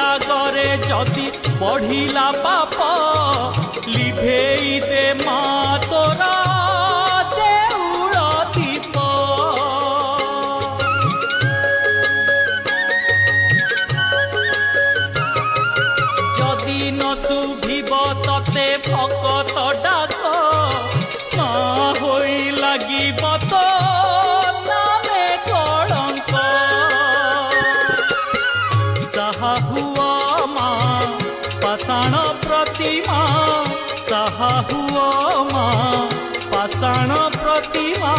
आगरे जदि बढ़िला पाप लिभेई दे मा तोरा देउल दीप। जदि न शुभिब तते भकत डाक ना होई लागिब तो नामे कलंक। साहा हुआ माँ पाषाण प्रतिमा, साहा हुआ माँ पाषाण प्रतिमा।